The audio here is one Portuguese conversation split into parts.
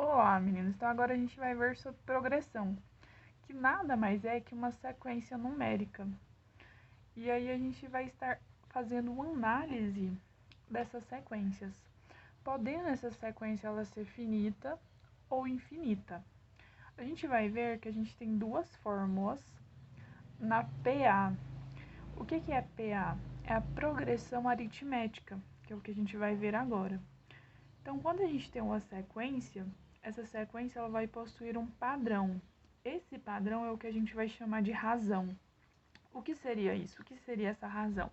Olá, meninos! Então agora a gente vai ver sobre progressão, que nada mais é que uma sequência numérica. E aí a gente vai estar fazendo uma análise dessas sequências, podendo essa sequência ela ser finita ou infinita. A gente vai ver que a gente tem duas fórmulas na PA. O que é PA? É a progressão aritmética, que é o que a gente vai ver agora. Então, quando a gente tem uma sequência, essa sequência ela vai possuir um padrão. Esse padrão é o que a gente vai chamar de razão. O que seria isso? O que seria essa razão?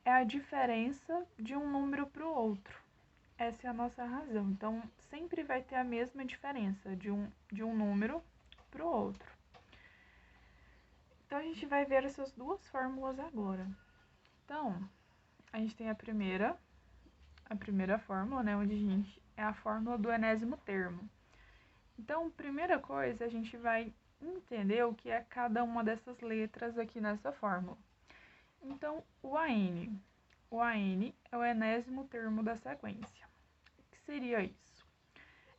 É a diferença de um número para o outro. Essa é a nossa razão. Então, sempre vai ter a mesma diferença de um número para o outro. Então, a gente vai ver essas duas fórmulas agora. Então, a gente tem a primeira fórmula, né, onde a gente é a fórmula do enésimo termo. Então, primeira coisa, a gente vai entender o que é cada uma dessas letras aqui nessa fórmula. Então, o AN é o enésimo termo da sequência. O que seria isso?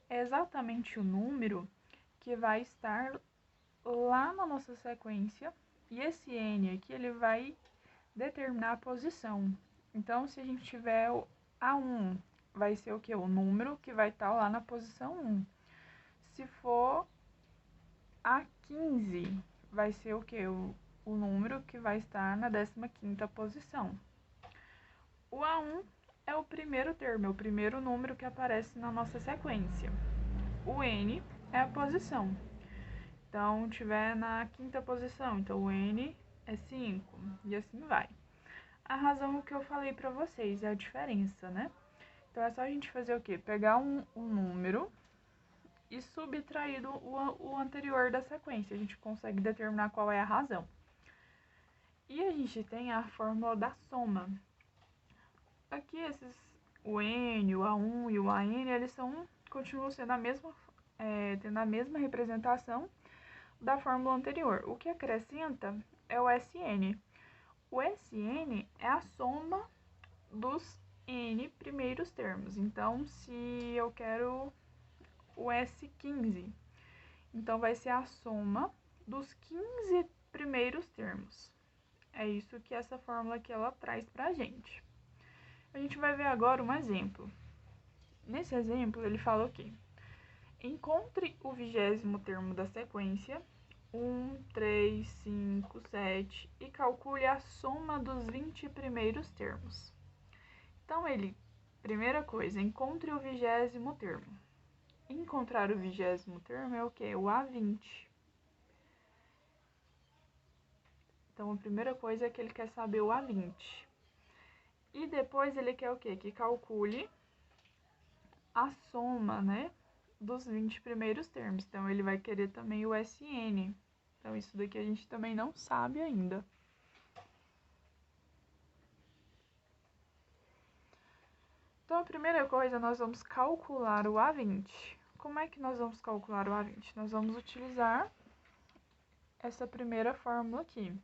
É exatamente o número que vai estar lá na nossa sequência, e esse N aqui, ele vai determinar a posição. Então, se a gente tiver o A1, vai ser o que? O número que vai estar lá na posição 1. Se for A15, vai ser o que? O número que vai estar na 15ª posição. O A1 é o primeiro termo, é o primeiro número que aparece na nossa sequência. O N é a posição. Então, tiver na 5ª posição, então o N é 5, e assim vai. A razão é o que eu falei para vocês, é a diferença, né? Então, é só a gente fazer o quê? Pegar um número e subtrair o anterior da sequência. A gente consegue determinar qual é a razão. E a gente tem a fórmula da soma. Aqui, o N, o A1 e o AN, eles continuam sendo tendo a mesma representação da fórmula anterior. O que acrescenta é o SN. O SN é a soma dos N primeiros termos. Então, se eu quero o S15, então vai ser a soma dos 15 primeiros termos. É isso que essa fórmula aqui ela traz pra gente. A gente vai ver agora um exemplo. Nesse exemplo, ele fala o quê? Encontre o 20º termo da sequência 1, 3, 5, 7 e calcule a soma dos 20 primeiros termos. Então, primeira coisa, encontre o 20º termo. Encontrar o 20º termo é o quê? O A20. Então, a primeira coisa é que ele quer saber o A20. E depois ele quer o quê? Que calcule a soma, né, dos 20 primeiros termos. Então, ele vai querer também o SN. Então, isso daqui a gente também não sabe ainda. Então, a primeira coisa, nós vamos calcular o A20. Como é que nós vamos calcular o A20? Nós vamos utilizar essa primeira fórmula aqui.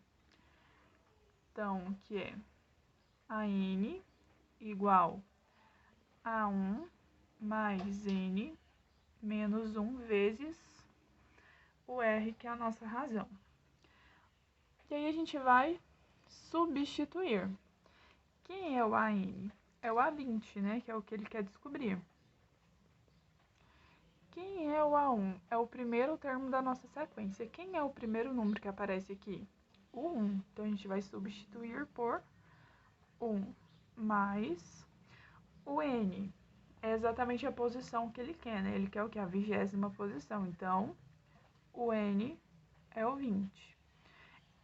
Então, que é AN igual a 1 mais N menos 1 vezes o R, que é a nossa razão. E aí, a gente vai substituir. Quem é o AN? É o A20, né? Que é o que ele quer descobrir. Quem é o A1? É o primeiro termo da nossa sequência. Quem é o primeiro número que aparece aqui? O 1. Então, a gente vai substituir por 1 mais o N. É exatamente a posição que ele quer, né? Ele quer o quê? A 20ª posição. Então, o N é o 20.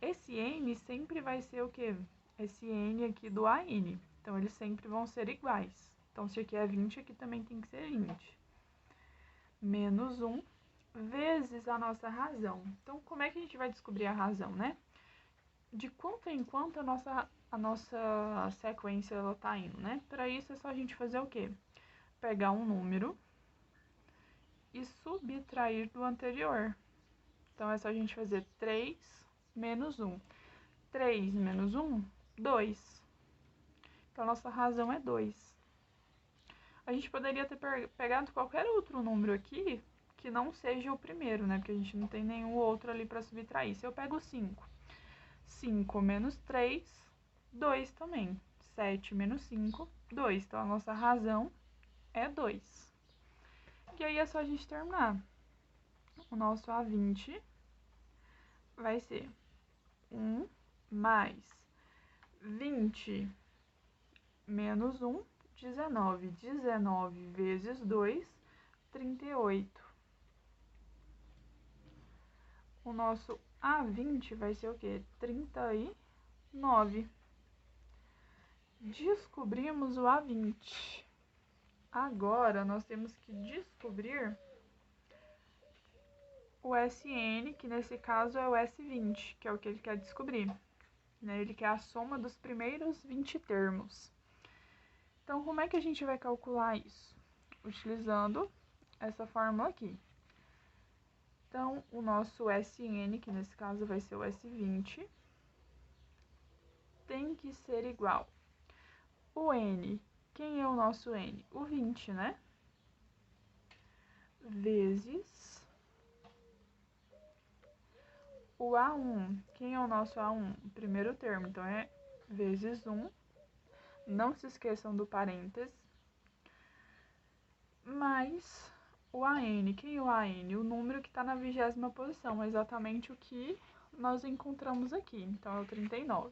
Esse N sempre vai ser o quê? Esse N aqui do AN. Então, eles sempre vão ser iguais. Então, se aqui é 20, aqui também tem que ser 20. Menos 1 vezes a nossa razão. Então, como é que a gente vai descobrir a razão, né? De quanto em quanto a nossa sequência ela tá indo, né? Para isso, é só a gente fazer o quê? Pegar um número e subtrair do anterior. Então, é só a gente fazer 3 menos 1. 3 menos 1, 2. Então, a nossa razão é 2. A gente poderia ter pegado qualquer outro número aqui que não seja o primeiro, né? Porque a gente não tem nenhum outro ali para subtrair. Se eu pego 5, 5 menos 3, 2 também. 7 menos 5, 2. Então, a nossa razão é 2. E aí é só a gente terminar. O nosso A20 vai ser 1 mais 20 menos 1, 19. 19 vezes 2, 38. O nosso A20 vai ser o quê? 39. Descobrimos o A20. Agora, nós temos que descobrir o SN, que nesse caso é o S20, que é o que ele quer descobrir. Né? Ele quer a soma dos primeiros 20 termos. Então, como é que a gente vai calcular isso? Utilizando essa fórmula aqui. Então, o nosso SN, que nesse caso vai ser o S20, tem que ser igual. O N, quem é o nosso N? O 20, né? Vezes o A1. Quem é o nosso A1? O primeiro termo, então é vezes 1. Não se esqueçam do parênteses. Mais o AN. Quem é o AN? O número que está na 20ª posição, exatamente o que nós encontramos aqui. Então, é o 39.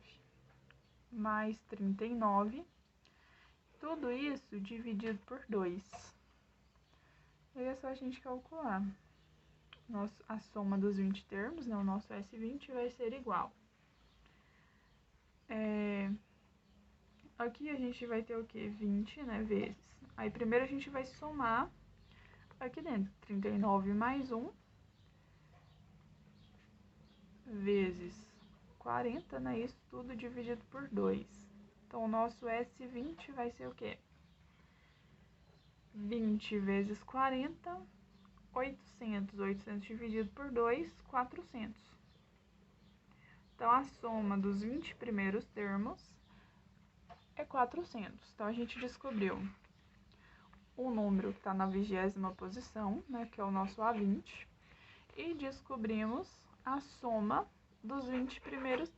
Mais 39. Tudo isso dividido por 2. E aí é só a gente calcular. A soma dos 20 termos, né, o nosso S20 vai ser igual. Aqui a gente vai ter o quê? 20, né, vezes. Aí primeiro a gente vai somar aqui dentro. 39 mais 1 vezes 40, né, isso tudo dividido por 2. Então, o nosso S20 vai ser o quê? 20 vezes 40, 800. 800 dividido por 2, 400. Então, a soma dos 20 primeiros termos é 400. Então, a gente descobriu o número que está na 20ª posição, né, que é o nosso A20, e descobrimos a soma dos 20 primeiros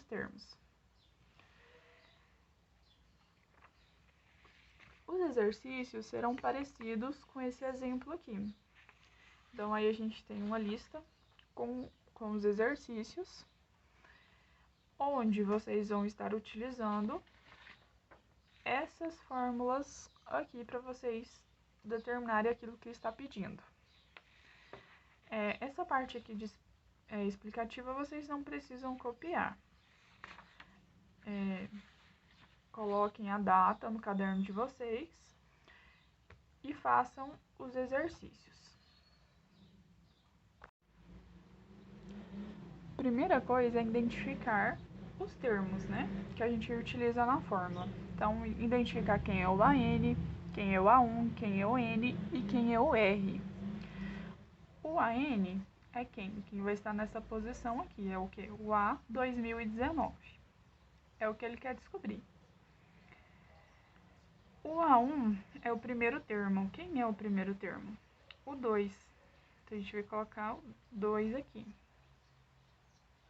termos. Os exercícios serão parecidos com esse exemplo aqui. Então, aí a gente tem uma lista com os exercícios, onde vocês vão estar utilizando essas fórmulas aqui para vocês determinarem aquilo que está pedindo. Essa parte aqui explicativa vocês não precisam copiar. Coloquem a data no caderno de vocês e façam os exercícios. Primeira coisa é identificar os termos, né, que a gente utiliza na fórmula. Então, identificar quem é o AN, quem é o A1, quem é o N e quem é o R. O AN é quem? Quem vai estar nessa posição aqui, é o que? O A 2019. É o que ele quer descobrir. O A1 é o primeiro termo. Quem é o primeiro termo? O 2. Então, a gente vai colocar o 2 aqui.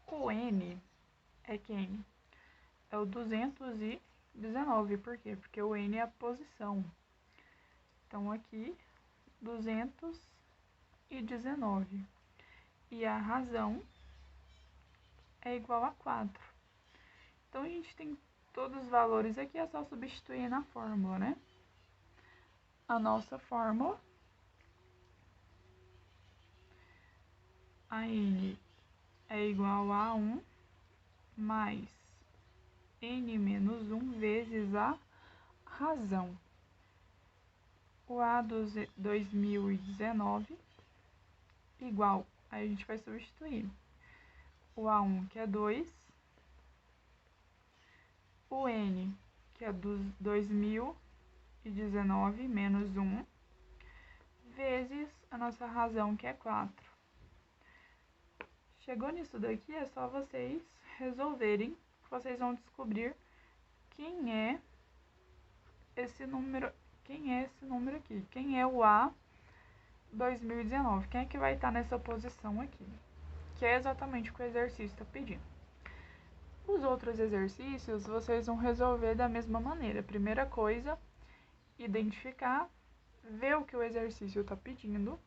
O N é quem? É o 219. Por quê? Porque o N é a posição. Então, aqui, 219. E a razão é igual a 4. Então, a gente tem todos os valores aqui, é só substituir na fórmula, né? A nossa fórmula, a N é igual a 1 mais N menos 1 vezes a razão. O A 2019 igual, aí a gente vai substituir o A1, que é 2, o N, que é 2019 menos 1, vezes a nossa razão, que é 4. Chegou nisso daqui, é só vocês resolverem, vocês vão descobrir quem é esse número, quem é esse número aqui? Quem é o A 2019? Quem é que vai estar nessa posição aqui? Que é exatamente o que o exercício está pedindo. Os outros exercícios vocês vão resolver da mesma maneira. Primeira coisa, identificar, ver o que o exercício está pedindo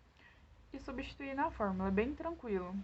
e substituir na fórmula. É bem tranquilo.